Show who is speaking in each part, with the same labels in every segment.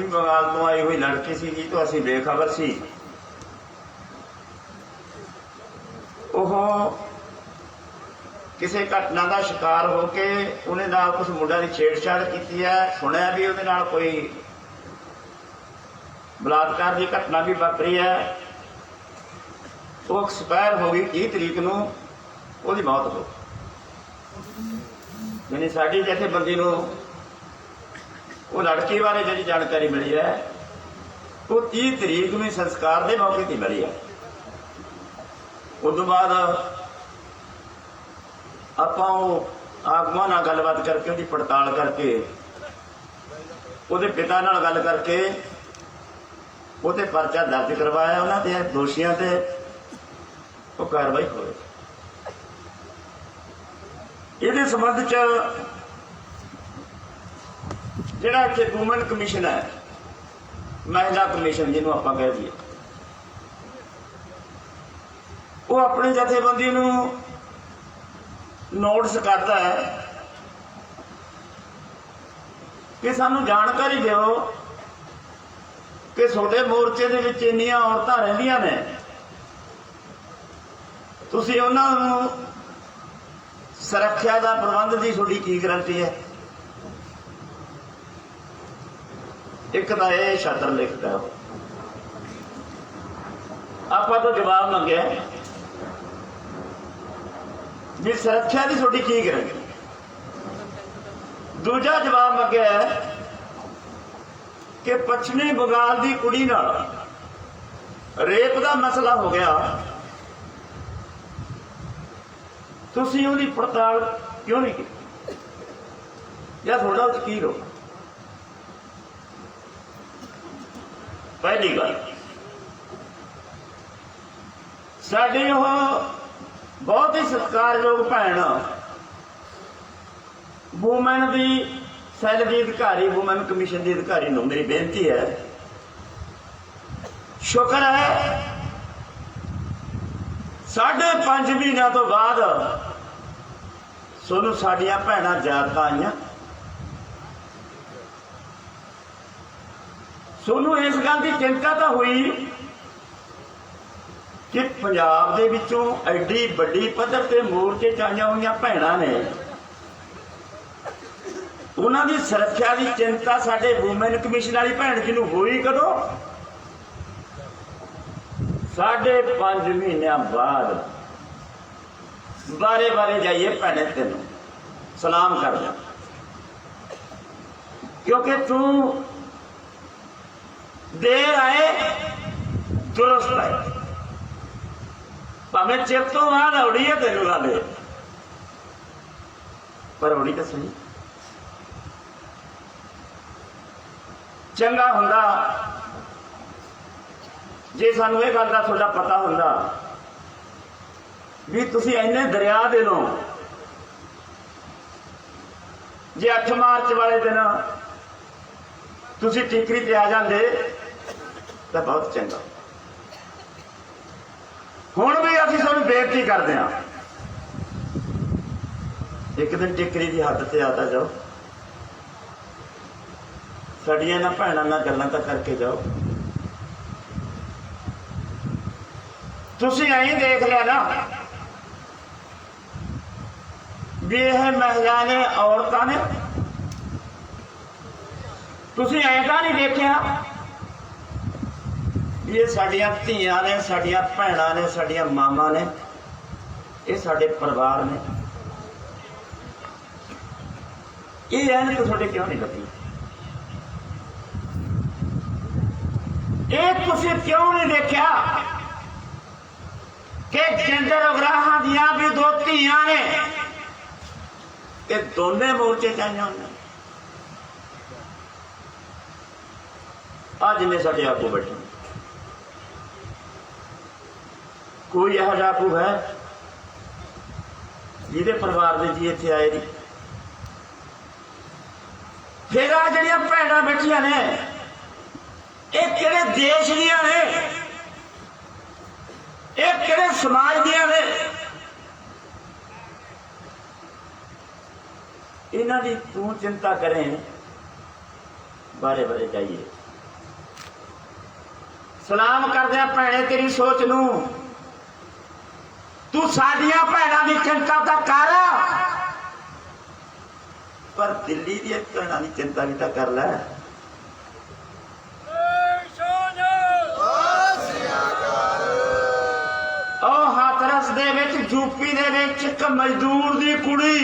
Speaker 1: बंगाल तो आई हुई लड़की सी तो असी बेखबर सी। किसी घटना का शिकार होके उन्हें नाल कुछ मुंडा की छेड़छाड़ की है, सुनिया भी उहदे नाल कोई बलात्कार की घटना भी वापरी है। वो एक्सपायर हो गई 30 तरीक नूं, उहदी मौत हो यानी साडी जथेबंदी नूं वो लड़की बारे जी जानकारी मिली है वो 30 तरीक में संस्कार के मौके पर मिली है। उस बाद आपां आगुआं नाल गलबात करके उसकी पड़ताल करके उसदे पिता नाल गल करके उहते परचा दर्ज करवाया, उन्होंने दोषियों से वो कार्रवाई हो। ये संबंध च जिहड़ा इत्थे वूमन कमीशन है, महिला कमीशन जिन्हों आपां कह दईए, वो अपनी जथेबंदी नूं नोटिस करता है कि सानू जानकारी दो कि तुहाडे मोर्चे दे विच इन्नियां औरतां रहिंदियां ने, तुसीं उन्हां नूं सुरक्षा का प्रबंध की तुहाडी की गारंटी है? एक तो यह शतर लिखता है, आपां तो जवाब मंगया भी सुरक्षा की थोड़ी की गारंटी। दूजा जवाब मंगया है कि पश्चिमी बंगाल की कुड़ी नाल रेप का मसला हो गया, तुसीं उहदी पड़ताल क्यों नहीं की या थोड़ा उस की लो? पहली गल साडी बहुत ही सत्कारयोग भैन वूमन की सैल की अधिकारी, वूमन कमीशन की अधिकारी नूं मेरी बेनती है, शुक्र है 5.5 महीनों तो बाद सोनू साडियां भैणां जागता आईयां। सोनू इस गल की चिंता तो हुई कि पंजाब दे विचों एडी वड्डी पद्धर ते मोर्चे च आईयां होईयां भैणां ने, उन्हां दी सुरक्षा की चिंता साडे वूमन कमीशन वाली भैण जी नूं होई कदों? 5.5 महीनों बाद बारे बारे जाइए भैणे तेनों सलाम कर जा, क्योंकि तू देर आए दुरुस्त आए, भावें चिर तो बाद औड़ी है तेन गल, पर औड़ी तो सही। चंगा हुंदा जे सानू ये गल का थोड़ा पता हुंदा भी तुसीं इन्ने दरिया दिलों जे 8 मार्च वाले दिन तुसीं टिकरी ते आ जांदे तो बहुत चंगा। हुण भी असीं तुहानूं बेनती करदे हां, एक दिन टिकरी की हद से आता जाओ, साडियां इन्हां भैणां नाल गल्लां तां करके जाओ। तुसीं ऐं देख लिया ना भी यह महिला ने, औरतां ने, तुसीं ऐं तां नहीं देखिया ये साडियां धीआं ने, साडियां भैणां ने, साडियां मावां ने, ये साडे परिवार ने, ये ऐनक तुहाडे क्यों नहीं लगी? ये तुसीं क्यों नहीं देखिया कि जेंडर उग्राहां दियां भी 2 धीआं ने, ये दोने मोर्चे च आईयां होईयां। आज जिन्ने साडे आगू बैठे कोई यह आगू है जिहदे परिवार दे जी इत्थे आए नहीं? फिर आ जिहड़ियां भैणां बैठियां ने ये किहड़े देश दियां ने, ये किहड़े समाज दियां ने? इन्हां दी तू चिंता करें, बारे बारे जाइए। सलाम करदे आ भैणे तेरी सोच नूं। तू साडियां भैणां दी चिंता तां कर, पर दिल्ली दी भैणां दी चिंता भी तां कर लै। हाथरस दे विच यूपी दे विच एक मजदूर दी कुड़ी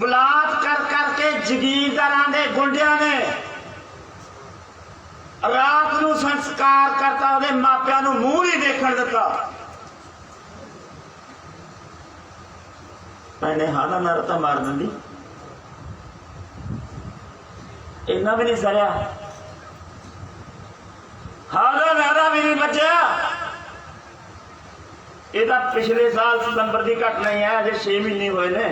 Speaker 1: बलात्कार करके जगीरदारां दे गुंडियां ने रात नूं संस्कार करता, उहदे मापियां नूं मूंह नहीं देखण दिता। भैणे हादा नारा तां मार दिंदी, इन्ना भी नहीं सरिया, हादा नारा भी नहीं बचा। यह पिछले साल सितंबर की घटना ही है, अजे 6 महीने हुए ने।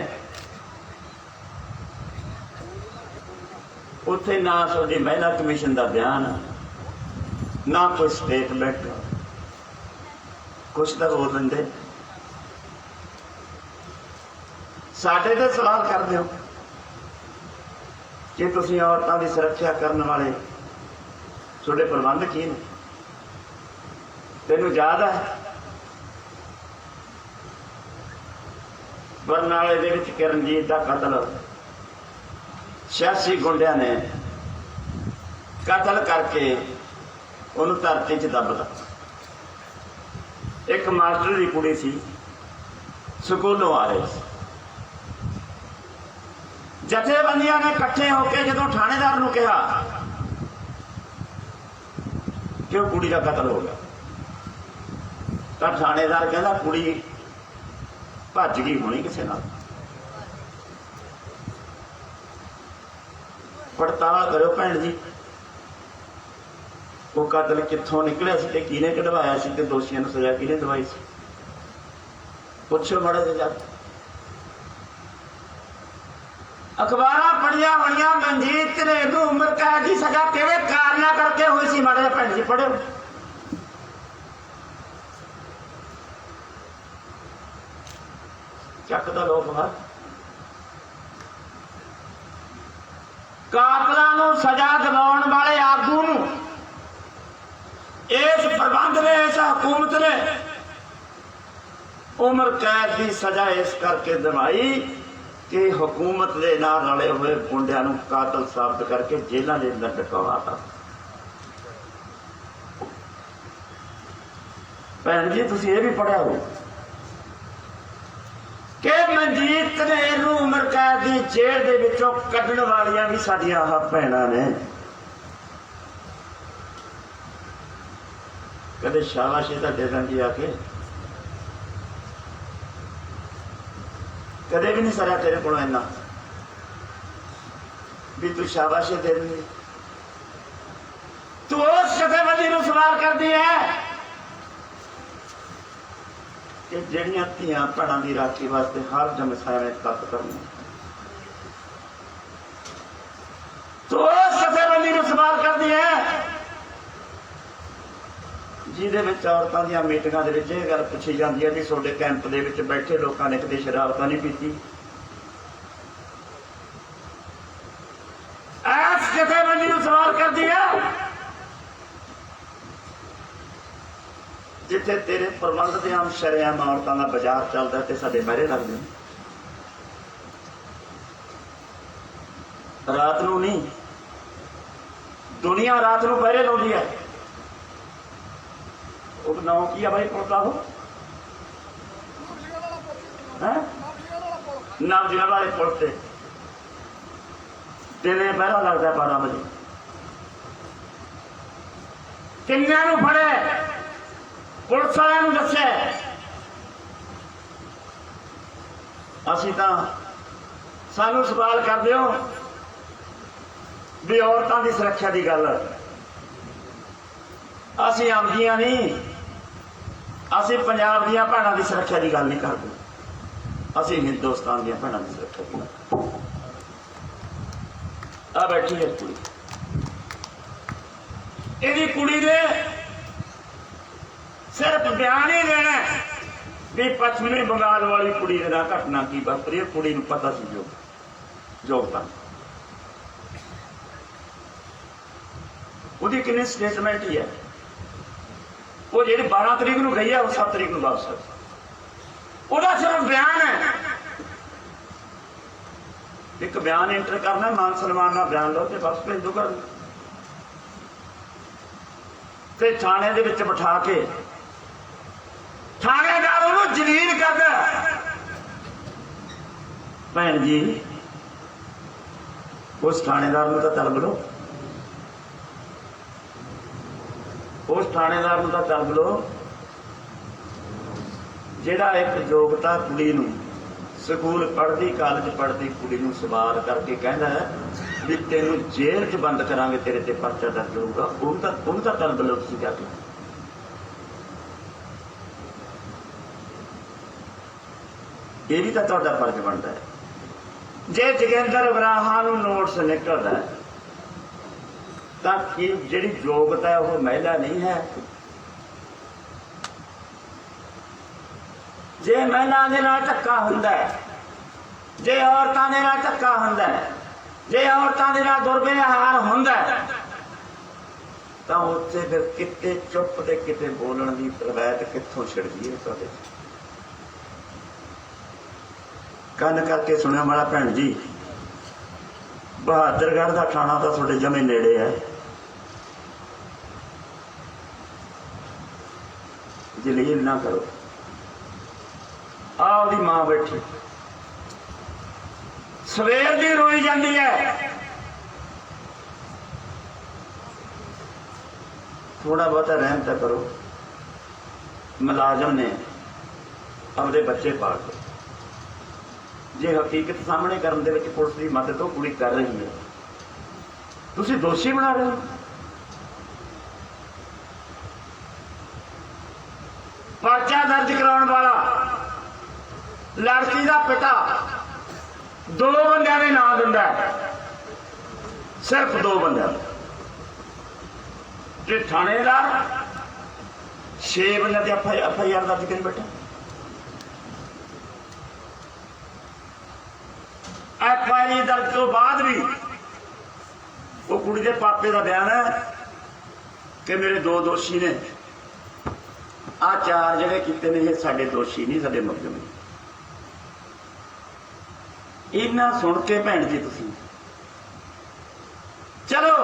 Speaker 1: उत्थे ना साडी महिला कमीशन का बयान, ना कोई स्टेटमेंट, कुछ तो बोल देंगे। साडे ते सवाल कर दो कि तुसीं औरतां की सुरक्षा करने वाले तुहाडे प्रबंध की ने? तैनूं याद है बरनाले दे विच किरणजीत का कतल 86 गुंडिया ने कतल करके उन्होंने धरती च दबता। एक मास्टर की कुड़ी सी, स्कूलों आ रही सी, जथेबंदियां ने इकट्ठे होकर जो थानेदार नूं कहा कि वो कुड़ी का कतल हो गया, तो थानेदार कहता कुड़ी भज गई होनी किसी नाल, पड़ताल करो भैन जी, वो कतल कित्थों निकलिया सी ते किहने कढवाया सी ते दोषियों नूं सज़ा किहने दवाई सी, पुछो माड़ा जिहा। अखबारां पढ़िया होणियां मनजीत ने नूं उम्र कैद की सज़ा किहड़े कारणा करके हुई सी, माड़ा जिहा भैन जी पढ़ियो। चकदा लोग बाहर, कातलां नूं सजा दिवाउण वाले आगू नूं इस प्रबंध ने, इस हुकूमत ने उम्र कैद की सजा इस करके दिवाई कि हुकूमत के नाल रले हुए गुंडियां नूं कातल साबित करके जेलों के अंदर डकवाता। भैन जी तुसीं ये भी पढ़िया हो कि मनजीत ने इनू उम्र कैद की जेल दे विचों कढण वालियां भी साडियां भैणां ने। कदे शाबाशी तो दे देंगी आके, कदे भी नहीं सरिया तेरे को इन्ना भी तू शाबाशी दे देंगी। तू उस जथेबंदी नूं सवाल करती है कि ਜਿਹੜੀਆਂ ਧੀਆਂ ਭੈਣਾਂ ਦੀ ਰਾਖੀ वास्ते हर जमसाया ने तप करना। तो जथेबंदी नूं सवाल करती है जिहदे विच औरतां दीयां मीटिंगां दे विच इह गल पुछी जांदी है कि तुहाडे कैंप दे विच बैठे लोकां ने कदे शराब तां नहीं पीती। इस जथेबंदी नूं सवाल करती है जिथे तेरे प्रबंध के आम शरेआम औरतों का बाजार चलता है, साडे बहरे लगते हैं। रात नूं नहीं, दुनिया रात नूं बहरे लाउंदी है। वो नाम की है भाई पुल का? वो नवजिया वाले पुल से दिने पहरा लगता है 12 बजे। किन्नियां नूं फड़े पुलिस वालों दस्या, असीं तां सानू सवाल कर दिओ भी औरतों की सुरक्षा की गल असीं आमदियां नहीं, असीं पंजाब दीयां भैणां की सुरक्षा की गल नहीं करते, असीं हिंदुस्तान दीयां भैणां की सुरक्षा की गल। आ बैठी है कुड़ी, इहदी कुड़ी ने सिर्फ बयान ही देना भी पश्चिमी बंगाल वाली कुड़ी के नाल घटना की वापरी। कुड़ी नूं पता सी योगता ਉਹਦੀ ਕਿੰਨੀ ਸਟੇਟਮੈਂਟ ਹੀ ਹੈ। ਉਹ ਜਿਹੜੀ 12 ਤਰੀਕ ਨੂੰ ਗਈ ਹੈ ਉਹ 7 ਤਰੀਕ ਨੂੰ ਵਾਪਸ ਉਹਦਾ ਸਿਰਫ ਬਿਆਨ ਹੈ। ਇੱਕ ਬਿਆਨ ਐਂਟਰ ਕਰਨਾ, ਮਾਨ ਸਨਮਾਨ ਨਾਲ ਬਿਆਨ ਲਓ ਤੇ ਬਸ ਭੇਜ ਦੋ ਘਰ ਨੂੰ। ਤੇ ਥਾਣੇ ਦੇ ਵਿੱਚ ਬਿਠਾ ਕੇ ਥਾਣੇਦਾਰ ਉਹਨੂੰ ਜਲੀਲ ਕਰਦਾ। ਭੈਣ ਜੀ ਉਸ ਥਾਣੇਦਾਰ ਨੂੰ ਤਾਂ ਤਲਬ ਲਓ, ਉਸ ਥਾਣੇਦਾਰ ਨੂੰ ਤਾਂ ਤਲਬ ਲਓ ਜਿਹੜਾ ਇੱਕ ਯੋਗਤਾ ਕੁੜੀ ਨੂੰ, ਸਕੂਲ ਪੜ੍ਹਦੀ ਕਾਲਜ ਪੜ੍ਹਦੀ ਕੁੜੀ ਨੂੰ ਸਵਾਲ ਕਰਕੇ ਕਹਿੰਦਾ ਵੀ ਤੈਨੂੰ ਜੇਲ੍ਹ 'ਚ ਬੰਦ ਕਰਾਂਗੇ, ਤੇਰੇ ਤੇ ਪਰਚਾ ਦਰਜ ਹੋਊਗਾ, ਉਹਨੂੰ ਤਾਂ ਤਲਬ ਲਓ ਤੁਸੀਂ ਜਾ ਕੇ। ਇਹ ਵੀ ਤਾਂ ਤੁਹਾਡਾ ਫਰਜ਼ ਬਣਦਾ ਹੈ। ਜੇ ਜੋਗਿੰਦਰ ਬਰਾਹਾ ਨੂੰ ਨੋਟਿਸ ਨਿਕਲਦਾ ਹੈ ਤਾਂ ਕੀ ਜਿਹੜੀ ਯੋਗਤਾ ਹੈ ਉਹ ਮਹਿਲਾ ਨਹੀਂ ਹੈ? ਜੇ ਮਹਿਲਾ ਦੇ ਨਾਲ ਧੱਕਾ ਹੁੰਦਾ ਹੈ, ਜੇ ਔਰਤਾਂ ਦੇ ਨਾਲ ਧੱਕਾ ਹੁੰਦਾ ਹੈ, ਜੇ ਔਰਤਾਂ ਦੇ ਨਾਲ ਦੁਰਵਿਵਹਾਰ ਹੁੰਦਾ ਹੈ ਤਾਂ ਉੱਥੇ ਫਿਰ ਕਿਤੇ ਚੁੱਪ ਤੇ ਕਿਤੇ ਬੋਲਣ ਦੀ ਰਵਾਇਤ ਕਿੱਥੋਂ ਛਿੜਦੀ ਹੈ ਤੁਹਾਡੇ? ਕੰਨ ਕਰਕੇ ਸੁਣਿਆ ਮਾੜਾ ਭੈਣ ਜੀ, ਬਹਾਦਰਗੜ੍ਹ ਦਾ ਥਾਣਾ ਤਾਂ ਤੁਹਾਡੇ ਜਮੇ ਨੇੜੇ ਹੈ। ਜਲੀਲ ਨਾ ਕਰੋ। ਆਹ ਉਹਦੀ ਮਾਂ ਬੈਠੀ ਸਵੇਰ ਦੀ ਰੋਈ ਜਾਂਦੀ ਹੈ। ਥੋੜਾ ਬਹੁਤਾ ਰਹਿਮ ਤਾਂ ਕਰੋ। ਮੁਲਾਜ਼ਮ ਨੇ ਆਪਦੇ ਬੱਚੇ ਪਾਲ ਕੇ, ਜੇ ਹਕੀਕਤ ਸਾਹਮਣੇ ਕਰਨ ਦੇ ਵਿੱਚ ਪੁਲਿਸ ਦੀ ਮਦਦ ਉਹ ਕੁੜੀ ਕਰ ਰਹੀ ਹੈ, ਤੁਸੀਂ ਦੋਸ਼ੀ ਬਣਾ ਰਹੇ ਹੋ। ਪਰਚਾ ਦਰਜ ਕਰਾਉਣ ਵਾਲਾ ਲੜਕੀ ਦਾ ਪਿਤਾ 2 ਬੰਦਿਆਂ ਦੇ ਨਾਂ ਦਿੰਦਾ ਹੈ, ਸਿਰਫ 2 ਬੰਦਿਆਂ ਦੇ, ਤੇ ਥਾਣੇਦਾਰ 6 ਬੰਦਿਆਂ ਦੀ FIR ਦਰਜ ਕਰੀ ਬੈਠਾ। FIR ਦਰਜ ਤੋਂ ਬਾਅਦ ਵੀ ਉਹ ਕੁੜੀ ਦੇ ਪਾਪੇ ਦਾ ਬਿਆਨ ਹੈ ਕਿ ਮੇਰੇ 2 ਦੋਸ਼ੀ ਨੇ, ਆ 4 ਜਿਹੜੇ ਕੀਤੇ ਨੇ ਇਹ ਸਾਡੇ ਦੋਸ਼ੀ ਨਹੀਂ, ਸਾਡੇ ਮੁਲਜ਼ਮ ਨੇ। ਇੰਨਾ ਸੁਣ ਕੇ ਭੈਣ ਜੀ ਤੁਸੀਂ ਚਲੋ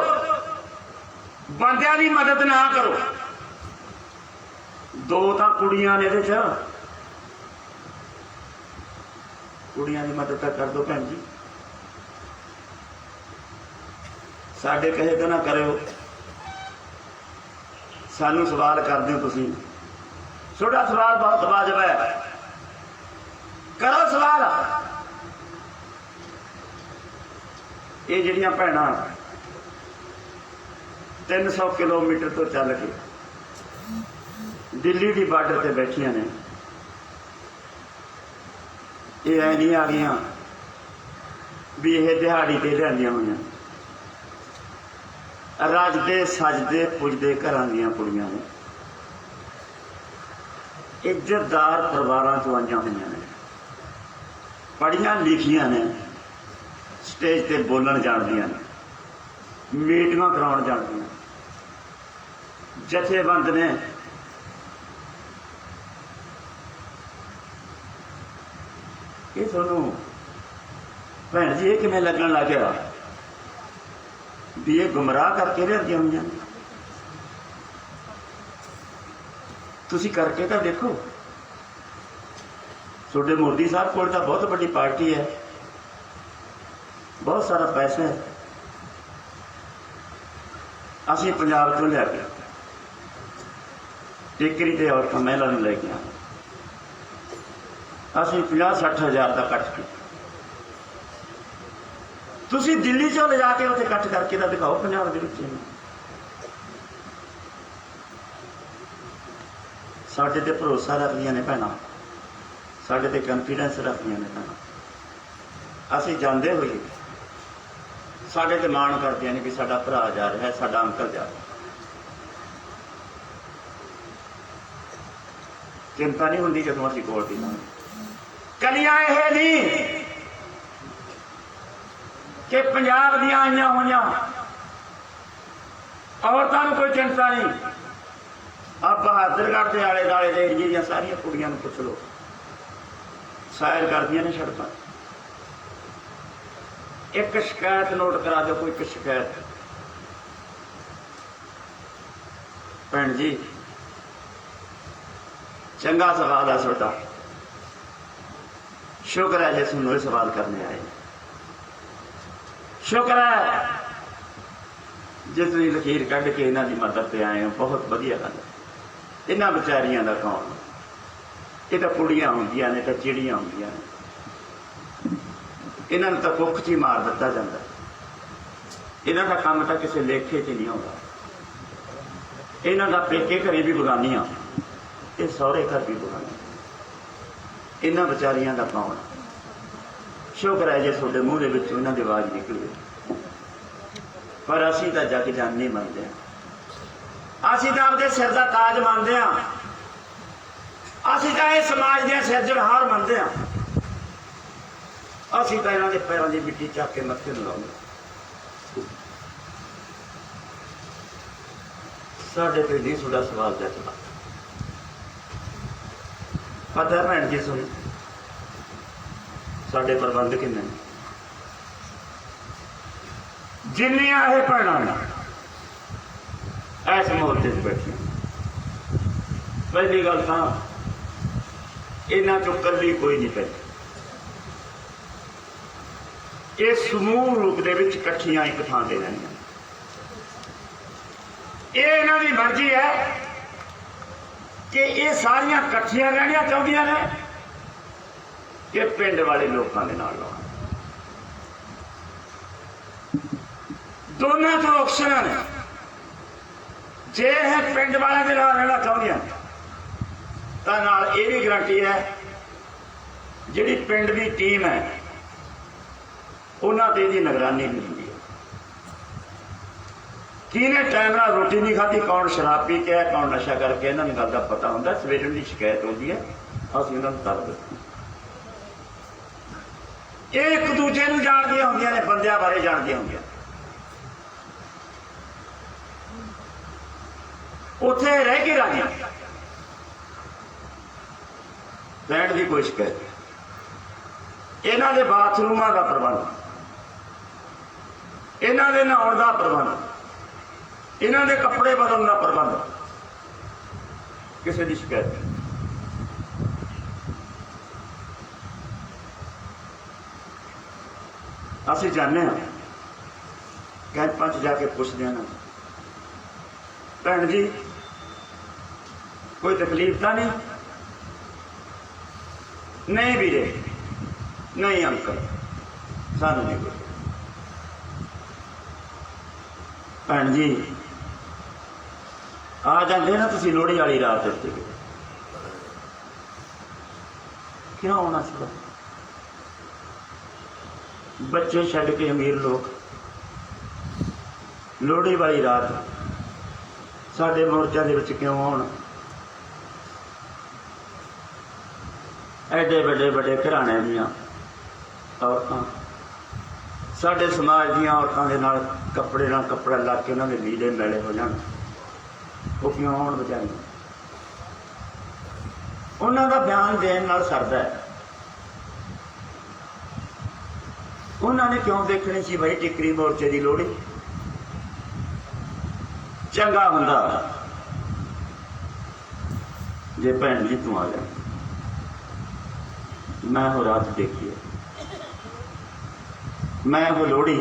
Speaker 1: ਬੰਦਿਆਂ ਦੀ ਮਦਦ ਨਾ ਕਰੋ। 2 ਤਾਂ ਕੁੜੀਆਂ ਨੇ ਇਹਦੇ 'ਚ, ਕੁੜੀਆਂ ਦੀ ਮਦਦ ਤਾਂ ਕਰ ਦਿਓ ਭੈਣ ਜੀ। ਸਾਡੇ ਕਹੇ ਤਾਂ ਨਾ ਕਰਿਓ। ਸਾਨੂੰ ਸਵਾਲ ਕਰਦੇ ਹੋ ਤੁਸੀਂ, ਤੁਹਾਡਾ ਸਵਾਲ ਬਹੁਤ ਵਾਜਬ ਹੈ, ਕਰੋ ਸਵਾਲ। ਇਹ ਜਿਹੜੀਆਂ ਭੈਣਾਂ 300 ਕਿਲੋਮੀਟਰ ਤੋਂ ਚੱਲ ਕੇ ਦਿੱਲੀ ਦੀ ਬਾਰਡਰ ਤੇ ਬੈਠੀਆਂ ਨੇ, ਇਹ ਐ ਨਹੀਂ ਆ ਗਈਆਂ ਵੀ ਇਹ ਦਿਹਾੜੀ ਤੇ ਲਿਆਂਦੀਆਂ ਹੋਈਆਂ, ਰੱਜਦੇ ਸੱਜਦੇ ਪੁੱਜਦੇ ਘਰਾਂ ਦੀਆਂ ਕੁੜੀਆਂ ਨੇ, ਇੱਜ਼ਤਦਾਰ ਪਰਿਵਾਰਾਂ ਚੋਂ ਆਈਆਂ ਹੋਈਆਂ ਨੇ, ਪੜ੍ਹੀਆਂ ਲਿਖੀਆਂ ਨੇ, ਸਟੇਜ ਤੇ ਬੋਲਣ ਜਾਣਦੀਆਂ ਨੇ, ਮੀਟਿੰਗਾਂ ਕਰਾਉਣ ਜਾਣਦੀਆਂ, ਜਥੇਬੰਦ ਨੇ। ਇਹ ਤੁਹਾਨੂੰ ਭੈਣ ਜੀ ਇਹ ਕਿਵੇਂ ਲੱਗਣ ਲੱਗ ਗਿਆ ਵੀ ਇਹ ਗੁੰਮਰਾਹ ਕਰਕੇ ਲਿਆਂਦੀਆਂ ਹੋਈਆਂ ਨੇ? ਤੁਸੀਂ ਕਰਕੇ ਤਾਂ ਦੇਖੋ। ਤੁਹਾਡੇ ਮੋਦੀ ਸਾਹਿਬ ਕੋਲ ਤਾਂ ਬਹੁਤ ਵੱਡੀ ਪਾਰਟੀ ਹੈ, ਬਹੁਤ ਸਾਰਾ ਪੈਸਾ ਹੈ। ਅਸੀਂ ਪੰਜਾਬ ਤੋਂ ਲਿਆ ਕੇ ਟਿਕਰੀ ਤੇ ਔਰਤਾਂ ਮਹਿਲਾ ਨੂੰ ਲੈ ਕੇ ਆਏ, ਅਸੀਂ 50-60 ਹਜ਼ਾਰ ਦਾ ਇਕੱਠ ਕੀਤਾ। ਤੁਸੀਂ ਦਿੱਲੀ ਚੋਂ ਲਿਜਾ ਕੇ ਉੱਥੇ ਇਕੱਠ ਕਰਕੇ ਤਾਂ ਦਿਖਾਓ ਪੰਜਾਬ ਦੇ ਵਿੱਚ। ਸਾਡੇ ਤੇ ਭਰੋਸਾ ਰੱਖਦੀਆਂ ਨੇ ਭੈਣਾਂ, ਸਾਡੇ ਤੇ ਕੰਫੀਡੈਂਸ ਰੱਖਦੀਆਂ ਨੇ ਭੈਣਾਂ। ਅਸੀਂ ਜਾਂਦੇ ਹੋਈਏ ਸਾਡੇ ਤੇ ਮਾਣ ਕਰਦੀਆਂ ਨੇ ਵੀ ਸਾਡਾ ਭਰਾ ਜਾ ਰਿਹਾ, ਸਾਡਾ ਅੰਕਲ ਜਾ ਰਿਹਾ। ਚਿੰਤਾ ਨਹੀਂ ਹੁੰਦੀ ਜਦੋਂ ਅਸੀਂ ਕੋਲ ਦੀ ਨਾਲ। ਕਲੀਆਂ ਇਹ ਨਹੀਂ ਕਿ ਪੰਜਾਬ ਦੀਆਂ ਆਈਆਂ ਹੋਈਆਂ औरतों को कोई चिंता नहीं। आप बहादुरगढ़ के आले दुआले के एरिए दी सारिया कुड़ियां नूं पुछ लो, सैर करदियां ने सड़कों। एक शिकायत नोट करा दो, कोई एक शिकायत, भैन जी चंगा सवाल है छोटा, शुक्र है जे सुनो सवाल करने आए, शुक्र है जे तुसीं लकीर कढ़ के इन्हां दी मदद पे आए हो, बहुत वधिया गल है। इन्हां बेचारियां दा कौन, ये तो कुड़ियां होंदियां ने, तो चिड़ियां होंदियां ने, इन्हां नूं तां कुख च ही मार दिता जांदा। इन्हां दा काम तां किसी लेखे च नहीं आउंदा। इन्हां दा पेके घरे भी बगानियां, ये सौहरे घर भी बगानियां, इन्हां बेचारियां दा कौन। शुक्र है जे तुहाडे मूँह दे विचों इन्हां दी आवाज़ निकली, पर असीं तां जग जानी मनदे हां, असीं तां आपदे सिर दा ताज मनदे हां, असीं तां इस समाज दे सिरजणहार मनदे हां, असीं तां इन्हां दे पैरां दी मिट्टी चक के मत्थे नूं लाउंदे। साडे ते नहीं तुहाडा सवाल जचदा। पता है भैन जी सुन, साडे प्रबंध किन्ने ने, जिन्नियां ये भैणां ने इस मोर्चे च बैठियां, पहली गल तां इन्हां चों कल्ली कोई नहीं पैंदी, ये समूह रूप दे विच इकट्ठियां एक थां ते रहियां। ये इन्हां दी मर्जी है कि ये सारियां इकट्ठियां रहनियां चाहुंदियां ने कि पिंड वाले लोगों के नाल लाउण। दोनों तो ऑप्शन ने, जे है पिंड वाले के नाल रहना चाहुंदियां तां नाल ये भी गारंटी है जिहड़ी पिंड की टीम है उन्हां ते इहदी निगरानी भी हुंदी है। किने टाइम नाल रोटी नहीं खाधी, कौन शराब पी के है, कौन नशा करके, इन्हां नूं गल दा पता हुंदा। सवेरे उन्हां दी शिकायत होंदी है, असीं उन्हां नूं कर दिंदे। ये एक दूजे नूं जाणदियां हुंदियां ने, बंदियां बारे जाणदियां हुंदियां। उत्थे रह के राजी, बैठ की कोई शिकायत, इन्हां दे बाथरूमां दा प्रबंध, इन्हां दे नहाउण दा प्रबंध, इन्हां दे कपड़े बदलण दा प्रबंध, किसी की शिकायत नहीं। असीं जाने कैंपां च जाके पुछदे ना, भैन जी कोई तकलीफ तो नहीं? नहीं वीरे, नहीं अंकल, सानू नहीं कोई। भैन जी आ जाते ना तुसीं लोहड़ी वाली रात उत्ते, क्यों आना सी? बच्चे छड्ड के अमीर लोग लोहड़ी वाली रात साडे मोर्चों के विच क्यों आउण? एडे बड़े बड़े घराने दियां औरतां, साडे समाज दियां औरतां दे नाल कपड़े नाल कपड़ा ला के उन्हां दे लीड़े मैले हो जाण, वो क्यों आउण बेचारियां? उन्हां दा बयान देण नाल सरदा है। उन्होंने क्यों देखनी सी भाई टिकरी मोर्चे की लोहड़ी? चंगा हुंदा जे भैन जी तू आ जा, मैं वो रात देखी है, मैं वो लोहड़ी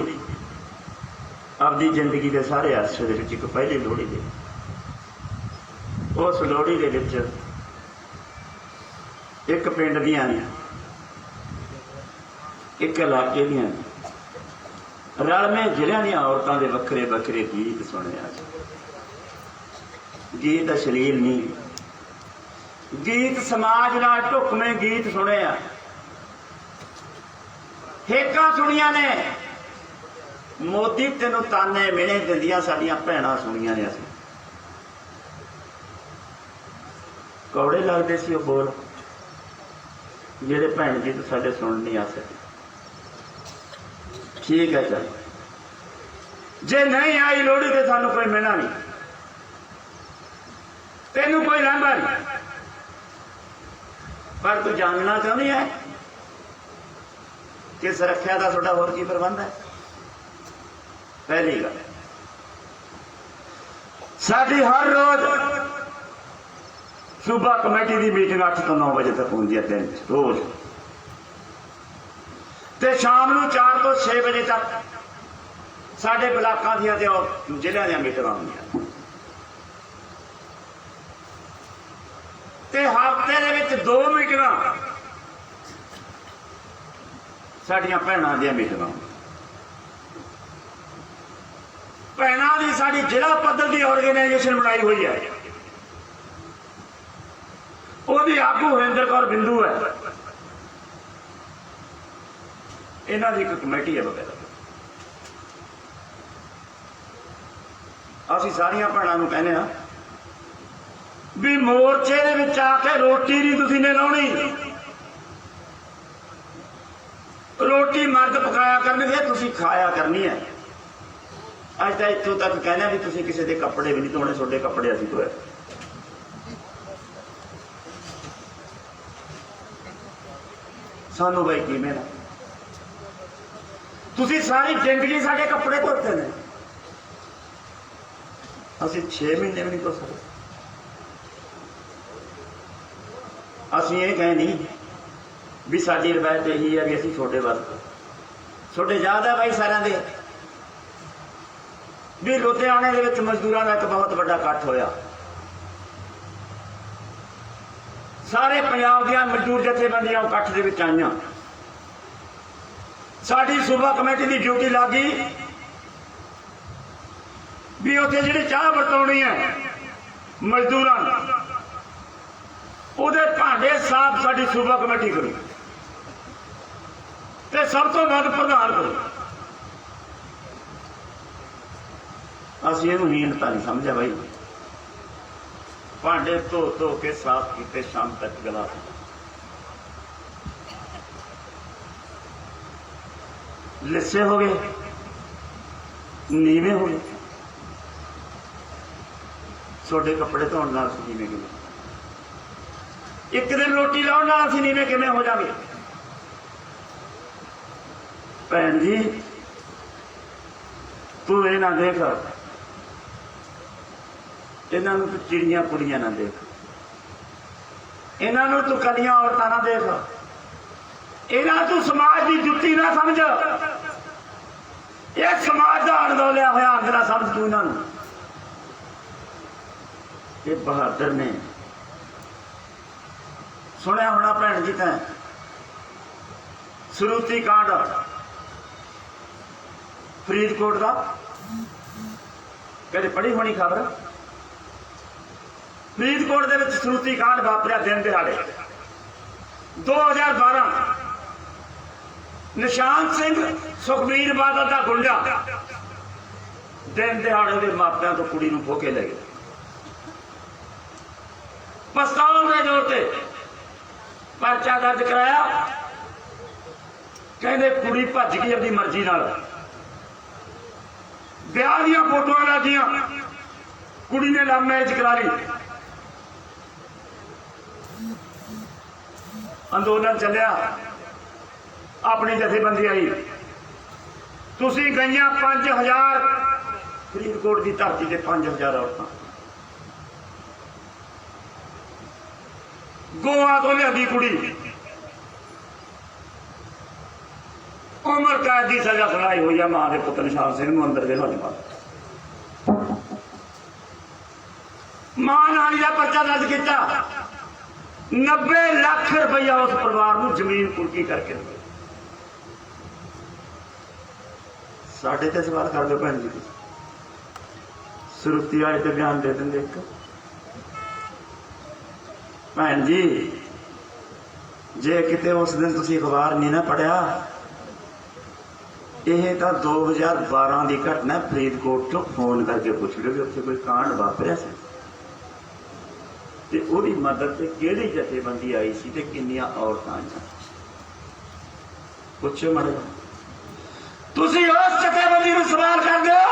Speaker 1: अपनी जिंदगी के सारे अरसे दे विच एक पहली लोहड़ी दे, उस लोहड़ी दे विच एक पिंड दियां ने, एक इलाके दियां रलवें जिलियां दियां औरतां दे वखरे वखरे गीत सुने। गीत अश्लील नहीं, गीत समाज नाल ढुकवें गीत सुने, हेकां सुनिया ने, मोदी तेनों ताने मिहणे दिंदियां साडियां भैणां सुनिया ने। असीं कौड़े लगदे सी वो बोल जिहड़े भैन जी तो साडे सुन नहीं आ सके। ठीक है चल, जे नहीं आई लोहड़ी तो सानू कोई मिलना नहीं, तेनू कोई लांभा नहीं। पर तू जानना चाहनी है कि सुरक्षा का थोड़ा होर की प्रबंध है? पहली गल, साडी हर रोज सूबा कमेटी की मीटिंग 8 तो 9 बजे तक होंगी है, दिन रोज, ते शाम को 4 तो 6 बजे तक साडे ब्लाकां दियां ते जिले दियां मीटिंगां होंदियां। ते हफ्ते दे विच 2 मीटिंगां साडियां भैणां दियां मीटिंगां। भैणां दी साडी जिला पद्धर की ऑर्गेनाइजेशन बनाई हुई है, ਉਹਦੀ ਆਗੂ ਹਰਿੰਦਰ ਕੌਰ ਬਿੰਦੂ है, इन्हां दी एक कमेटी है वगैरह। ਅਸੀਂ ਸਾਰੀਆਂ ਭੈਣਾਂ ਨੂੰ ਕਹਿੰਦੇ ਆ ਵੀ ਮੋਰਚੇ ਦੇ ਵਿੱਚ ਆ ਕੇ ਰੋਟੀ ਨਹੀਂ ਤੁਸੀਂ ਨੇ ਲਾਉਣੀ, ਰੋਟੀ ਮਰਦ ਪਕਾਇਆ ਕਰਨਗੇ, ਤੁਸੀਂ ਖਾਇਆ ਕਰਨੀ ਹੈ। ਅੱਜ ਤਾਂ ਇੱਥੋਂ ਤੱਕ ਕਹਿੰਦੇ ਵੀ ਤੁਸੀਂ ਕਿਸੇ ਦੇ ਕੱਪੜੇ ਵੀ ਨਹੀਂ ਧੋਣੇ, ਤੁਹਾਡੇ ਕੱਪੜੇ ਅਸੀਂ ਧੋਏ। ਸਾਨੂੰ ਬਾਈ ਕਿਵੇਂ ਨਾ, ਤੁਸੀਂ ਸਾਰੀ ਜ਼ਿੰਦਗੀ ਸਾਡੇ ਕੱਪੜੇ ਧੋਤੇ ਨੇ, ਅਸੀਂ 6 ਮਹੀਨੇ भी नहीं धो सकते। ਅਸੀਂ ਇਹ ਕਹੇ नहीं भी साडी रवायत यही है कि ਅਸੀਂ छोटे वास्ते, छोटे याद है भाई सारिਆਂ ਦੇ भी लुधियाने ਦੇ ਵਿੱਚ ਮਜ਼ਦੂਰਾਂ ਦਾ ਇੱਕ ਬਹੁਤ ਵੱਡਾ ਇਕੱਠ ਹੋਇਆ। ਸਾਰੇ ਪੰਜਾਬ ਦੀਆਂ ਮਜ਼ਦੂਰ ਜਥੇਬੰਦੀਆਂ ਇਕੱਠ ਦੇ ਵਿੱਚ ਆਈਆਂ। ਸਾਡੀ ਸੂਬਾ ਕਮੇਟੀ ਦੀ ਡਿਊਟੀ ਲੱਗ ਗਈ भी उत्थे जिहड़ी चाह वरताउणी है मजदूरां उहदे भांडे साफ साडी सूबा कमेटी करू ते सब तो वध प्रधान करू। असीं इहनूं हीनता नहीं समझिया भाई, भांडे धो धो के साफ कीते शाम तक गिलास, लिस्से हो गए, नीवे हो गए, छोटे कपड़े धोने नाल नीवे किवें, एक दिन रोटी लाउण नाल असीं नीवे किवें हो जावे? भैन जी तू ये ना देख, इन्हां नूं तू चिड़ियां कुड़ियां ना देख, इन्हां नूं तू कलियां औरतां ना देख, इन्हां तू समाज की जुत्ती ना समझ, ये समाज का अणदौलिया होया अंग ना समझ तू इन्हां नूं। ये बहादुर ने सुनिया होना भैन जी, तैं सरूती कांड फरीदकोट का कदे पढ़ी होनी खबर? फरीदकोट दे विच सरूती कांड वापरिया दिन दिहाड़े 2012। निशान सिंह सुखबीर बादल का गुंडा दिन दिहाड़े के मापियां तो कुड़ी नूं खो के ले गए, पिस्तौल के जोर से परचा दर्ज कराया, कहते कुड़ी भज गई अपनी मर्जी नाल, ब्याह दी फोटो लादियां, कुड़ी ने लव मैरिज करा ली, अंदोलन चलिया, अपनी जथेबंदी आई, तुसी गईयां 5000 फरीदकोट की धरती से 5000 औरतां गोवा तो लिया कुड़ी, उम्र कैद की सजा सुनाई हुई है मां के पुत निशान सिंह नूं अंदर जेल पाया। मां नानी का पर्चा दर्ज किया, 90 लाख रुपया उस परिवार को जमीन कुर्की करके दे। साढ़े ते सवाल कर लो भैन जी, सुरुती वाले तो बयान दे देंगे एक भैन जी, जे किते उस दिन तुसी अखबार नहीं ना पढ़िया, यह तो 2012 की घटना फरीदकोट तो फोन करके पूछ लो कि उत्थे कोई कांड वापरिया सी ते ओहदी मदद से किहड़ी जथेबंदी आई सी ते किन्नियां औरतां आईयां, पुछो माड़ा। ਤੁਸੀਂ ਉਸ ਜਥੇਬੰਦੀ ਨੂੰ ਸਵਾਲ ਕਰਦੇ ਹੋ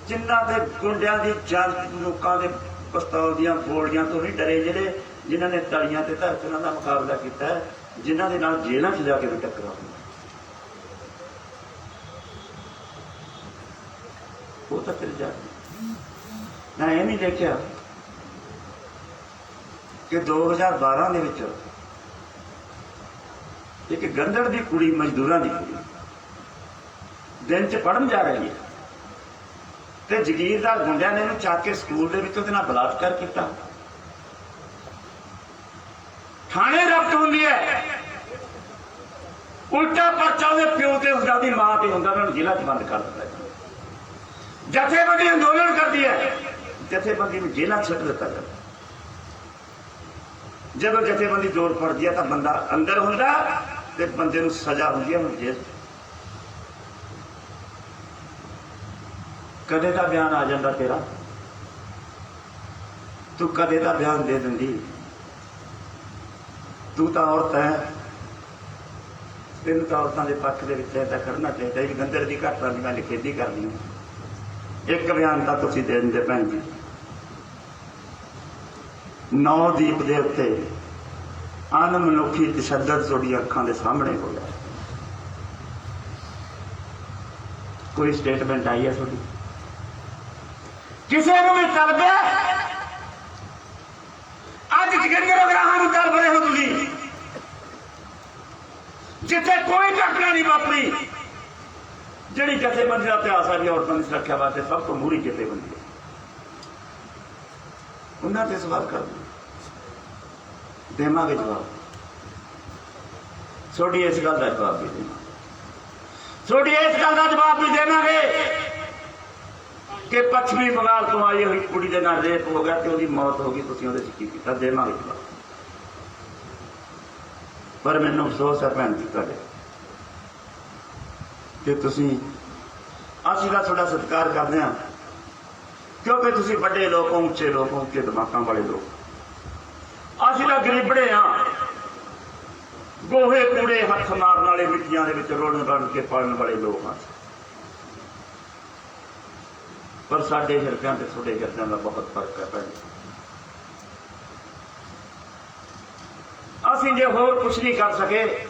Speaker 1: ਜਿਨ੍ਹਾਂ ਦੇ ਗੁੰਡਿਆਂ ਦੀ ਜਾਨ, ਲੋਕਾਂ ਦੇ ਪਿਸਤੌਲ ਦੀਆਂ ਗੋਲੀਆਂ ਤੋਂ ਨਹੀਂ ਡਰੇ, ਜਿਨ੍ਹਾਂ ਨੇ ਤਲੀਆਂ ਤੇ ਧਰ ਕੇ ਉਹਨਾਂ ਦਾ ਮੁਕਾਬਲਾ ਕੀਤਾ, ਜਿਨ੍ਹਾਂ ਦੇ ਨਾਲ ਜੇਲ੍ਹਾਂ 'ਚ ਜਾ ਕੇ ਵੀ ਟੱਕਰਾਂ ਹੋਈਆਂ। ਉਹ ਤਾਂ ਫਿਰ ਜਾ ਮੈਂ ਇਹ ਨਹੀਂ ਦੇਖਿਆ ਕਿ 2012 ਦੇ ਵਿੱਚ ਇੱਕ ਗੰਦੜ ਦੀ ਕੁੜੀ, ਮਜ਼ਦੂਰਾਂ ਦੀ ਕੁੜੀ ਦਿਨ 'ਚ ਪੜ੍ਹਨ ਜਾ ਰਹੀ ਹੈ ਤੇ ਜਗੀਰਦਾਰ ਗੁੰਡਿਆਂ ਨੇ ਇਹਨੂੰ ਚੱਕ ਕੇ ਸਕੂਲ ਦੇ ਵਿੱਚ ਉਹਦੇ ਨਾਲ ਬਲਾਤਕਾਰ ਕੀਤਾ। ਥਾਣੇ ਰਬਤ ਹੁੰਦੀ ਹੈ, ਉਲਟਾ ਪਰਚਾ ਉਹਦੇ ਪਿਓ ਤੇ ਹੁੰਦਾ, ਉਹਦੀ ਮਾਂ ਤੇ ਹੁੰਦਾ, ਉਹਨਾਂ ਨੂੰ ਜ਼ਿਲ੍ਹਾ 'ਚ ਬੰਦ ਕਰ ਦਿੱਤਾ। ਜਥੇਬੰਦੀ ਅੰਦੋਲਨ ਕਰਦੀ ਹੈ, ਜਥੇਬੰਦੀ ਨੂੰ ਜੇਲ੍ਹਾਂ 'ਚ ਸੁੱਟ ਦਿੱਤਾ ਜਾਂਦਾ। ਜਦੋਂ ਜਥੇਬੰਦੀ ਜ਼ੋਰ ਫੜਦੀ ਹੈ ਤਾਂ ਬੰਦਾ ਅੰਦਰ ਹੁੰਦਾ ਤੇ ਬੰਦੇ ਨੂੰ ਸਜ਼ਾ ਹੁੰਦੀ ਹੈ ਹੁਣ ਜੇਲ੍ਹ। ਕਦੇ ਤਾਂ ਬਿਆਨ ਆ ਜਾਂਦਾ ਤੇਰਾ, ਤੂੰ ਕਦੇ ਤਾਂ ਬਿਆਨ ਦੇ ਦਿੰਦੀ। ਤੂੰ ਤਾਂ ਔਰਤ ਹੈ, ਤੈਨੂੰ ਤਾਂ ਔਰਤਾਂ ਦੇ ਪੱਖ ਦੇ ਵਿੱਚ ਤਾਂ ਖੜਨਾ ਚਾਹੀਦਾ। ਇੱਕ ਗੰਦਰ ਦੀ ਘਟਨਾ ਦੀ ਮੈਂ ਨਿਖੇਧੀ ਕਰਦੀ ਹਾਂ, ਇੱਕ ਬਿਆਨ ਤਾਂ ਤੁਸੀਂ ਦੇ ਦਿੰਦੇ ਭੈਣ ਜੀ। ਨੌਦੀਪ ਦੇ ਉੱਤੇ ਅਣਮਨੁੱਖੀ ਤਸ਼ੱਦਦ ਤੁਹਾਡੀਆਂ ਅੱਖਾਂ ਦੇ ਸਾਹਮਣੇ ਹੋਇਆ। ਕੋਈ ਸਟੇਟਮੈਂਟ ਆਈ ਹੈ ਤੁਹਾਡੀ? ਕਿਸੇ ਨੂੰ ਵੀ ਤਲਬ ਹੈ? ਅੱਜ ਜਗਿੰਦਰ ਉਗਰਾਹਾਂ ਨੂੰ ਤਲਬ ਰਹੇ ਹੋ ਤੁਸੀਂ, ਜਿੱਥੇ ਕੋਈ ਘਟਨਾ ਨਹੀਂ ਵਾਪਰੀ। ਜਿਹੜੀ ਜਥੇਬੰਦੀ ਦਾ ਇਤਿਹਾਸ ਹੈ ਵੀ ਔਰਤਾਂ ਦੀ ਸੁਰੱਖਿਆ ਵਾਸਤੇ ਸਭ ਤੋਂ ਮੂਹਰੀ ਜਥੇਬੰਦੀ ਹੈ, ਉਹਨਾਂ ਤੇ ਸਵਾਲ ਕਰ ਦੇਵਾਂਗੇ ਜਵਾਬ। ਤੁਹਾਡੀ ਇਸ ਗੱਲ ਦਾ ਜਵਾਬ ਵੀ ਦੇਵਾਂਗੇ, ਤੁਹਾਡੀ ਇਸ ਗੱਲ ਦਾ ਜਵਾਬ ਵੀ ਦੇਵਾਂਗੇ ਕਿ ਪੱਛਮੀ ਬੰਗਾਲ ਤੋਂ ਆਈ ਹੋਈ ਕੁੜੀ ਦੇ ਨਾਲ ਰੇਪ ਹੋ ਗਿਆ ਤੇ ਉਹਦੀ ਮੌਤ ਹੋ ਗਈ, ਤੁਸੀਂ ਉਹਦੇ 'ਚ ਕੀ ਕੀਤਾ? ਦੇਵਾਂਗੇ ਜਵਾਬ। ਪਰ ਮੈਨੂੰ ਅਫਸੋਸ ਹੈ ਭੈਣ ਜੀ ਤੁਹਾਡੇ ਕਿ ਅਸੀਂ ਤਾਂ ਤੁਹਾਡਾ ਸਤਿਕਾਰ ਕਰਦੇ ਹਾਂ ਕਿਉਂਕਿ ਤੁਸੀਂ ਵੱਡੇ ਲੋਕ ਹੋ, ਉੱਚੇ ਲੋਕ ਹੋ, ਉੱਚੇ ਦਿਮਾਗਾਂ ਵਾਲੇ ਲੋਕ। ਅਸੀਂ ਤਾਂ ਗਰੀਬੜੇ ਹਾਂ, ਗੋਹੇ ਕੂੜੇ ਹੱਥ ਮਾਰਨ ਵਾਲੇ, ਮਿੱਟੀਆਂ ਦੇ ਵਿੱਚ ਰੁੜ ਕੇ ਪਾਲਣ ਵਾਲੇ ਲੋਕ ਹਾਂ। ਪਰ ਸਾਡੇ ਹਿਰਦਿਆਂ ਤੇ ਤੁਹਾਡੇ ਹਿਰਦਿਆਂ ਦਾ ਬਹੁਤ ਫਰਕ ਹੈ ਭੈਣ। ਅਸੀਂ ਜੇ ਹੋਰ ਕੁਛ ਨਹੀਂ ਕਰ ਸਕੇ,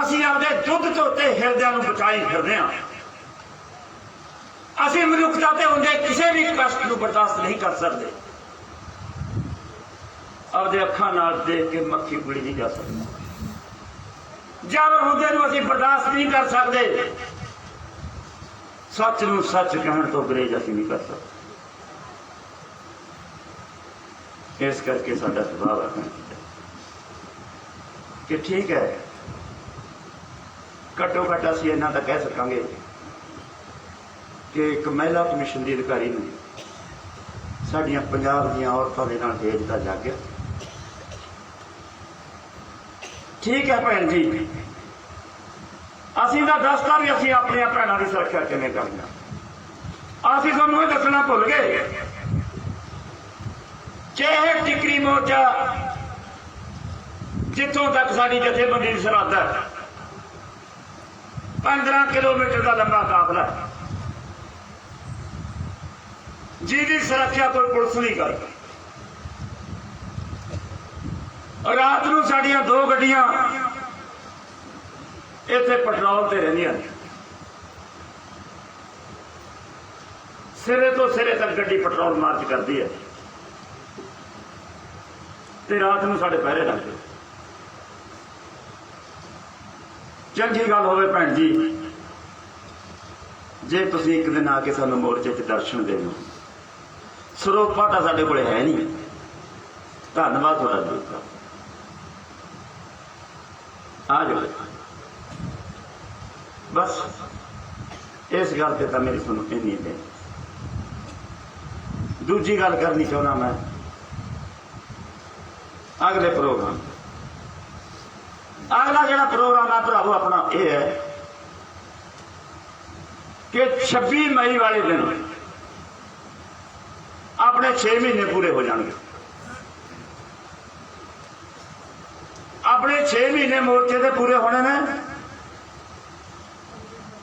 Speaker 1: ਅਸੀਂ ਆਪਦੇ ਦੁੱਧ ਤੋਂ ਤੇ ਹਿਰਦਿਆਂ ਨੂੰ ਬਚਾਈ ਫਿਰਦੇ ਹਾਂ। ਅਸੀਂ ਮਨੁੱਖਤਾ ਤੇ ਹੁੰਦੇ ਕਿਸੇ ਵੀ ਕਸ਼ਟ ਨੂੰ ਬਰਦਾਸ਼ਤ ਨਹੀਂ ਕਰ ਸਕਦੇ। ਆਪਦੇ ਅੱਖਾਂ ਨਾਲ ਦੇਖ ਕੇ ਮੱਖੀ ਗੁੜੀ ਨਹੀਂ ਜਾ ਸਕਦੀ। ਜਾਨਵਰ ਹੁੰਦੇ ਨੂੰ ਅਸੀਂ ਬਰਦਾਸ਼ਤ ਨਹੀਂ ਕਰ ਸਕਦੇ। ਸੱਚ ਨੂੰ ਸੱਚ ਕਹਿਣ ਤੋਂ ਗੁਰੇਜ਼ ਅਸੀਂ ਨਹੀਂ ਕਰ ਸਕਦੇ। ਇਸ ਕਰਕੇ ਸਾਡਾ ਸੁਭਾਅ ਹੈ ਕਿ ਠੀਕ ਹੈ, ਘੱਟੋ ਘੱਟ ਅਸੀਂ ਇੰਨਾ ਤਾਂ ਕਹਿ ਸਕਾਂਗੇ ਕਿ ਇੱਕ ਮਹਿਲਾ ਕਮਿਸ਼ਨ ਦੀ ਅਧਿਕਾਰੀ ਨੂੰ ਸਾਡੀਆਂ ਪੰਜਾਬ ਦੀਆਂ ਔਰਤਾਂ ਦੇ ਨਾਲ ਹੇਜ ਦਾ ਜਾਗਿਆ। ਠੀਕ ਹੈ ਭੈਣ ਜੀ, ਅਸੀਂ ਤਾਂ ਦੱਸਦਾ ਵੀ ਅਸੀਂ ਆਪਣੀਆਂ ਭੈਣਾਂ ਦੀ ਸੁਰੱਖਿਆ ਕਿਵੇਂ ਕਰਨੀ। ਅਸੀਂ ਤੁਹਾਨੂੰ ਇਹ ਦੱਸਣਾ ਭੁੱਲ ਗਏ ਕਿ ਇਹ ਟਿਕਰੀ ਮੋਰਚਾ ਜਿੱਥੋਂ ਤੱਕ ਸਾਡੀ ਜਥੇਬੰਦੀ ਦੀ ਸਰਹੱਦ ਹੈ, 15 ਕਿਲੋਮੀਟਰ ਦਾ ਲੰਬਾ ਕਾਫਲਾ ਹੈ, ਜਿਹਦੀ ਸੁਰੱਖਿਆ ਕੋਈ ਪੁਲਿਸ ਨਹੀਂ ਕਰਦੀ। ਰਾਤ ਨੂੰ ਸਾਡੀਆਂ 2 ਗੱਡੀਆਂ ਇੱਥੇ ਪੈਟਰੋਲ ਤੇ ਰਹਿੰਦੀਆਂ ਨੇ, ਸਿਰੇ ਤੋਂ ਸਿਰੇ ਤੱਕ ਗੱਡੀ ਪੈਟਰੋਲ ਮਾਰਚ ਕਰਦੀ ਹੈ ਤੇ ਰਾਤ ਨੂੰ ਸਾਡੇ ਪਹਿਰੇ ਲੱਗਦੇ। ਚੰਗੀ ਗੱਲ ਹੋਵੇ ਭੈਣ ਜੀ ਜੇ ਤੁਸੀਂ ਇੱਕ ਦਿਨ ਆ ਕੇ ਸਾਨੂੰ ਮੋਰਚੇ 'ਚ ਦਰਸ਼ਨ ਦੇ ਦਿਓ। ਸਰੋਪਾ ਤਾਂ ਸਾਡੇ ਕੋਲ ਹੈ ਨਹੀਂ। ਧੰਨਵਾਦ ਤੁਹਾਡਾ ਜੀ। ਆ ਜਾਓ ਬਸ, ਇਸ ਗੱਲ ਤੇ ਤਾਂ ਮੇਰੀ ਸੁਣੋ ਇੰਨੀ ਹੈ। ਦੂਜੀ ਗੱਲ ਕਰਨੀ ਚਾਹੁੰਦਾ ਮੈਂ ਅਗਲੇ ਪ੍ਰੋਗਰਾਮ, ਅਗਲਾ ਜਿਹੜਾ ਪ੍ਰੋਗਰਾਮ ਆ ਭਰਾਵੋ ਆਪਣਾ ਇਹ ਹੈ ਕਿ 26 ਮਈ ਵਾਲੇ ਦਿਨ ਆਪਣੇ 6 ਮਹੀਨੇ ਪੂਰੇ ਹੋ ਜਾਣਗੇ। ਆਪਣੇ 6 ਮਹੀਨੇ ਮੋਰਚੇ ਦੇ ਪੂਰੇ ਹੋਣੇ ਨੇ।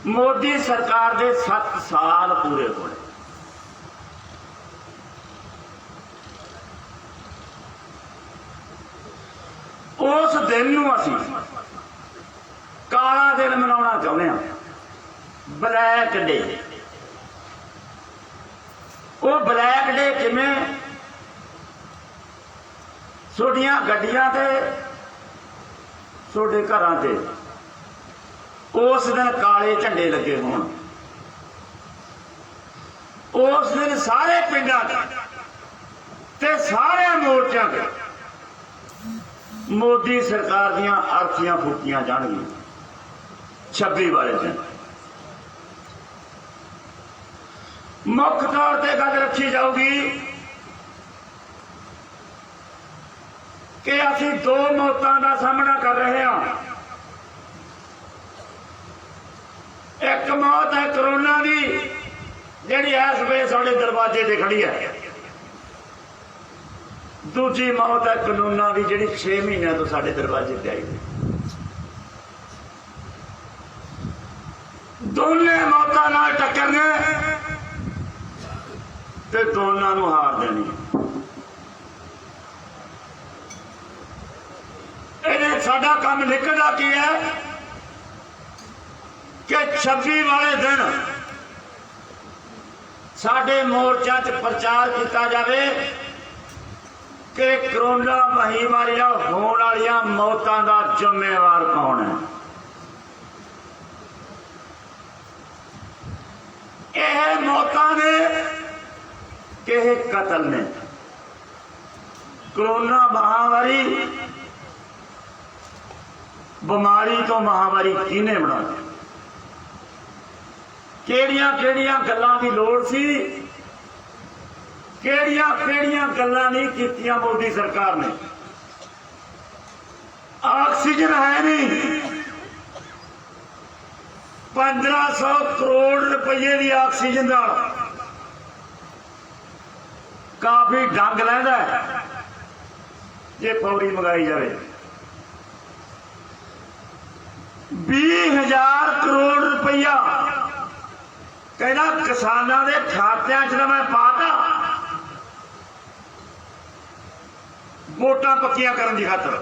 Speaker 1: मोदी सरकार के 7 साल पूरे होने। उस दिन नूं असीं काला दिन मनाउणा चाहुंदे हां, ब्लैक डे। वो ब्लैक डे किवें? तुहाडीआं गड्डियां ते तुहाडे घरां ते उस दिन काले झंडे लगे होण। उस दिन सारे पिंडां ते सारे मोर्चों ते मोदी सरकार दीआं अर्थीआं फूकियां जाणगीआं 26 वाले दिन। मुख तौर पर गल रखी जाऊगी कि असीं 2 मौतां का सामना कर रहे हैं। एक मौत है कोरोना की, जिहड़ी इस वे साडे दरवाजे ते खड़ी है। दूजी मौत है कानूना की, जिहड़ी 6 महीनों तो साडे दरवाजे ते आई है। दोनों मौतां नाल टक्करने ते दोनों नूं हार देनी। इहदे साडा काम निकलदा की है कि 26 वाले दिन साडे मोर्चा च प्रचार किया जाए कि कोरोना महामारी होने वाली मौतों का जिम्मेवार कौन है। यह मौतां ने कि कतल ने। कोरोना महामारी बीमारी तो महामारी किने बनाई? केड़ियां केड़ियां गल्लां दी लोड़ सी, केड़ियां केड़ियां गल्लां नहीं कीतियां मोदी सरकार ने। ऑक्सीजन है नहीं, 1500 करोड़ रुपये की ऑक्सीजन का काफी डंग लैंदा है जे फौरी मंगाई जाए। 20,000 करोड़ रुपया कहना किसानों के खात्यां च मैं पाता वोटां पक्कियां करने की खातर।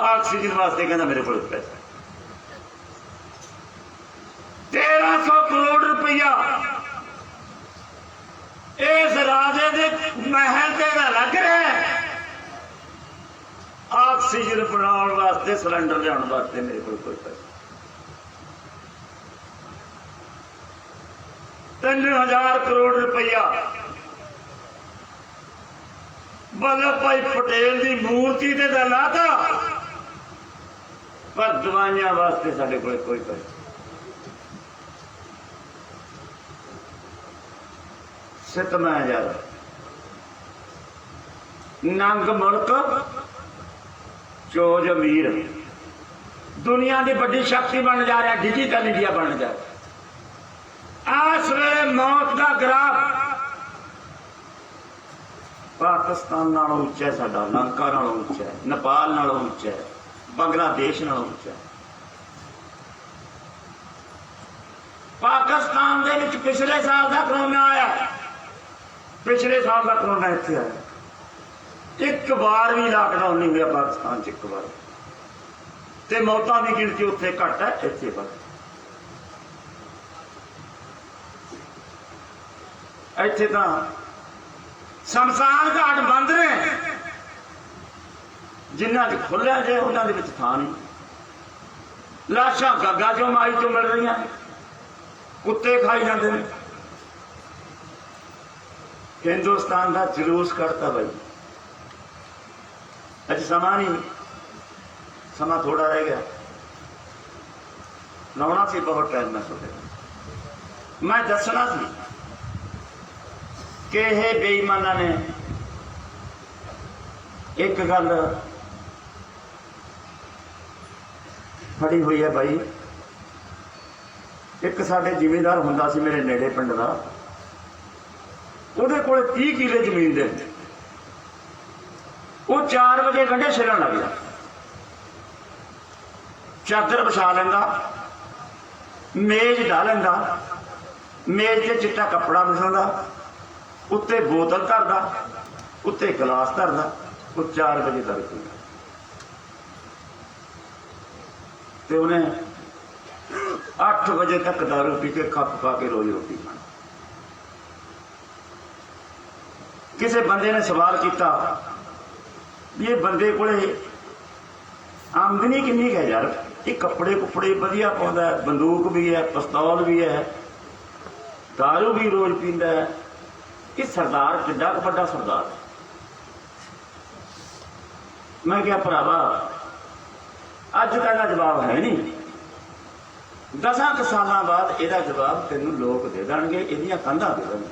Speaker 1: ऑक्सीजन वास्ते कहना मेरे को पैसा 1300 करोड़ रुपया इस राजे के महल से लग रहा है ऑक्सीजन बनाने वास्ते, सिलेंडर लिया वास्ते मेरे को कोई पैसा। 3000 करोड़ रुपया वल्लभ भाई पटेल की मूर्ति से तो लाता, पर दवाइयां वास्ते साडे कोल कोई पैसा। सितम है यार, नंग मुल्क चोज अमीर। दुनिया की बड़ी शक्ति बन जा रहा, डिजिटल इंडिया बन जा रहा। इस वेले मौत का ग्राफ पाकिस्तान नालों उच्चा है, साडा लंका नालों उच्चा है, नेपाल नालों उच्चा है, बांग्लादेश नालों उच्चा है। पाकिस्तान दे विच पिछले साल का कोरोना आया, पिछले साल का कोरोना इत्थे आया। एक बार भी लॉकडाउन नहीं हुआ पाकिस्तान च, एक बार। ते मौतां की गिनती उत्थे घट है, इत्थे बढ़। इत्थे तां शमशान घाट बंद ने, जिन्हां च खुलिया जे उन्हां दे विच थां नहीं। लाशां गग्गा चों माई चों मिल रही, कुत्ते खाई जाते हैं। हिंदुस्तान का जुलूस करता भाई। अज समा नहीं, समा थोड़ा रह गया, लाना सी बहुत टाइम में सोचे। मैं दसना सी कि यह बेईमाना ने एक गल फड़ी हुई है भाई। एक साडे जिमीदार हुंदा सी मेरे नेड़े पिंड दा, उहदे कोल 30 किले जमीन दे। वो 4 बजे गंढे छिलण लग गया, चादर बिछा लेंदा, मेज ढा लैंदा, मेज ते चिट्टा कपड़ा विछाउंदा, उत्ते बोतल धरदा, उत्ते गिलास धरदा, वो 4 बजे दारू पींदा ते उन्हें 8 बजे तक दारू पी के खप पा के रोज रोटी खानी। किसी बंदे ने सवाल किया, ये बंदे कोले आमदनी किन्नी है यार, ये कपड़े कुपड़े वधिया पाउंदा है, बंदूक भी है, पिस्तौल भी है, दारू भी रोज पींदा है, ये सरदार किड्डा वड्डा सरदार है। मैं क्या भरावा अज का जवाब है नहीं, 10 साल बाद यदा जवाब तेन लोग दे देंगे, इहदियां कंधां दे देंगे।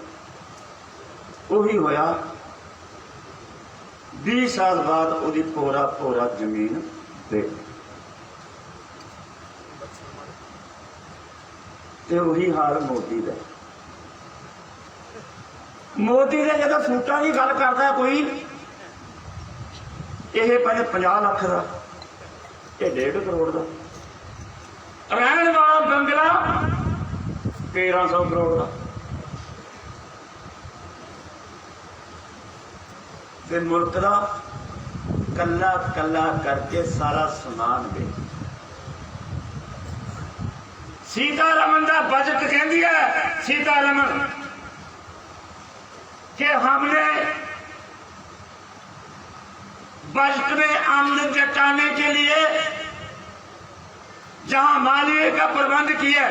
Speaker 1: ਉਹੀ ਹੋਇਆ 20 साल बाद ਉਹਦੀ ਭੋਰਾ ਜ਼ਮੀਨ ਦੇ ਤੇ ਉਹੀ ਹਾਲ ਮੋਦੀ ਦਾ। ਮੋਦੀ ਦੇ ਜਦੋਂ ਸੂਟਾਂ ਦੀ ਗੱਲ ਕਰਦਾ ਕੋਈ, ਇਹ ਪਹਿਲੇ 50 ਲੱਖ ਦਾ, ਇਹ 1.5 ਕਰੋੜ ਦਾ, ਰਹਿਣ ਵਾਲਾ ਬੰਗਲਾ 1300 ਕਰੋੜ ਦਾ, ਤੇ ਮੁਲਕ ਦਾ ਕੱਲਾ ਕੱਲਾ ਕਰਕੇ ਸਾਰਾ ਸਮਾਨ ਵੇ। सीतारमन का बजट कहती है सीतारमन कि हमने बजट में आमदन जुटाने के लिए जहां मालिये का प्रबंध किया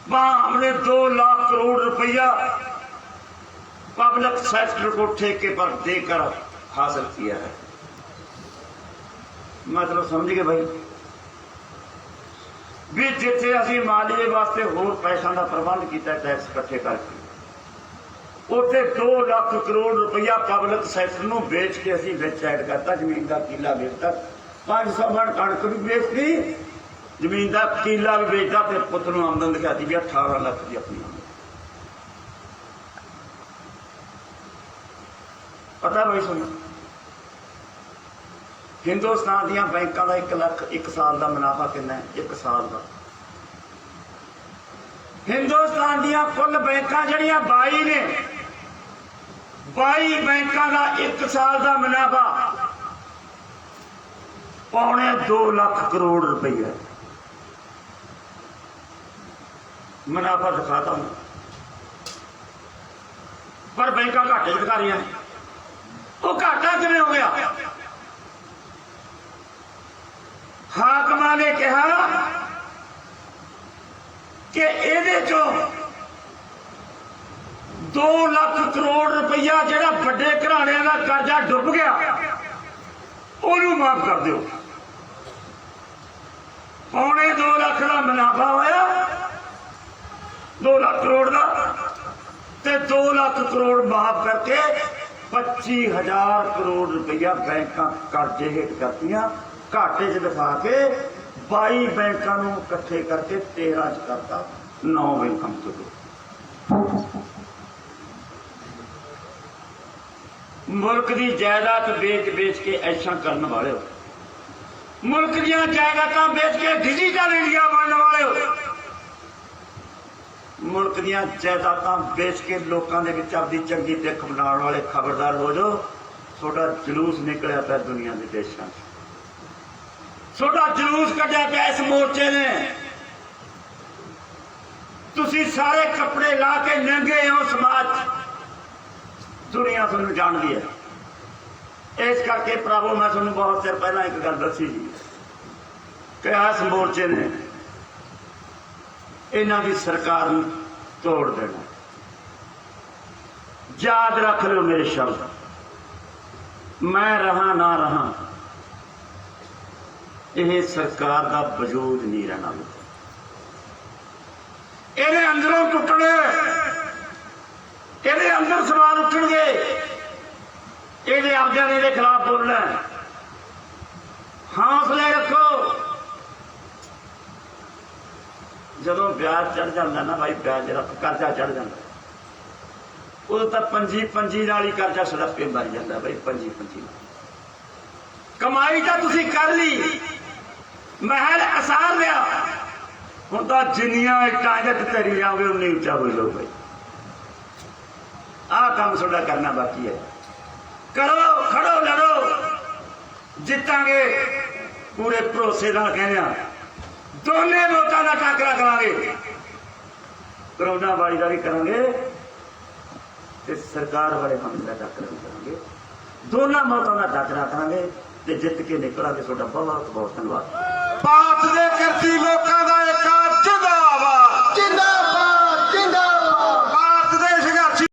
Speaker 1: वहां हमने 2 लाख करोड़ रुपया पब्लिक सेक्टर को ठेके पर देकर हासिल किया है। मतलब समझ गए भाई भी जिथे असी मालिये वास्ते होर पैसों का प्रबंध किया टैक्स इकट्ठे करके, उत्थे 2 लाख करोड़ रुपया पब्लिक सैक्टर को बेच के असी विच ऐड करता, जमीन का किला बेचता, 500 मन कणक भी बेचती, जमीन का किला भी बेचता, फिर पुत नूं आमदन दिखाती भी 18 लाख की अपनी आमदन। पता भाई सुनो, हिंदुस्तान दियां बैंकों का 1 लाख 1 साल का मुनाफा कितना है? 1 साल का हिंदुस्तान दियां कुल बैंकां जड़ियां 22 ने, 22 बैंकों का 1 साल का मुनाफा 2.25 लाख करोड़ रुपया मुनाफा दिखाता हूं, पर बैंकां घाटे दिखा रही हैं। वो घाटा किवें हो गया? हाकमां ने कहा कि ये 2 लाख करोड़ रुपया जिहड़ा बड़े घराणियां दा कर्जा डुब गया उहनूं माफ कर दिओ। 2.25 लाख का मुनाफा होया 2 लाख करोड़ का, ते 2 लाख करोड़ माफ करके 25,000 करोड़ रुपया बैंकां कर्जे हेठ करतियां, घाटे च दिखा के 22 बैंकों को इकट्ठे करके 13 च करता, 9 बैंकों चलो। मुल्क की जायदाद बेच बेच के ऐसा करने वाले हो, मुल्क दियां जायदादां बेच के डिजिटल इंडिया बनने वाले हो, मुल्क दियां जायदादां बेच के लोगों के विच अपनी चंगी दिख बनाने वाले खबरदार हो जाओ। थोड़ा जुलूस निकलिया पाया दुनिया के देशों, थोड़ा जुलूस कढ़िया पाया इस मोर्चे ने। तुसी सारे कपड़े ला के नंगे हो, समाज दुनिया तुहानूं जानदी है। इस करके भरावो मैं तुहानूं बहुत चिर पहला एक गल दसी कि इस मोर्चे ने इन्हां दी सरकार नूं तोड़ देना। याद रख लो मेरे शब्द, मैं रहा ना रहा, यह सरकार का वजूद नहीं रहना। इहदे अंदरों टुटने, इहदे अंदर सवाल उठणगे, इहदे आपदे ने इहदे खिलाफ बोलना। हौसले रखो। जदों ब्याज चढ़ जाता ना भाई, ब्याज रख कर्जा चढ़ जाता, उदों तो पंजी नाल ही कर्जा सड़पे मर जाता भाई। पंजी कमाई तो तुसीं कर ली, महल असार लिया, ਹੁਣ ਤਾਂ ਜਿੰਨੀਆਂ ਇੱਟਾਂ ਇਹਦੇ ਤੇ ਧਰੀ ਜਾਓਗੇ ਉਨੀ ਉੱਚਾ ਹੋ ਜਾਊਗਾ। ਆਹ ਕੰਮ ਤੁਹਾਡਾ ਕਰਨਾ ਬਾਕੀ ਹੈ। ਕਰੋ, ਖੜੋ, ਲੜੋ, ਜਿੱਤਾਂਗੇ ਪੂਰੇ ਭਰੋਸੇ ਨਾਲ ਕਹਿੰਦੇ ਆ। ਦੋਨੇ ਵੋਟਾਂ ਦਾ ਟਾਕਰਾ ਕਰਾਂਗੇ, ਕਰੋਨਾ ਵਾਲੀ ਦਾ ਵੀ ਕਰਾਂਗੇ ਤੇ ਸਰਕਾਰ ਵਾਲੇ ਕੰਮ ਦਾ ਟਾਕਰਾ ਵੀ ਕਰਾਂਗੇ। ਦੋਨਾਂ ਵੋਟਾਂ ਦਾ ਟਾਕਰਾ ਕਰਾਂਗੇ ਤੇ ਜਿੱਤ ਕੇ ਨਿਕਲਾਂਗੇ। ਤੁਹਾਡਾ ਬਹੁਤ ਬਹੁਤ ਧੰਨਵਾਦ।
Speaker 2: ਭਾਰਤ ਦੇ ਕਿਰਤੀ ਲੋਕਾਂ ਦਾ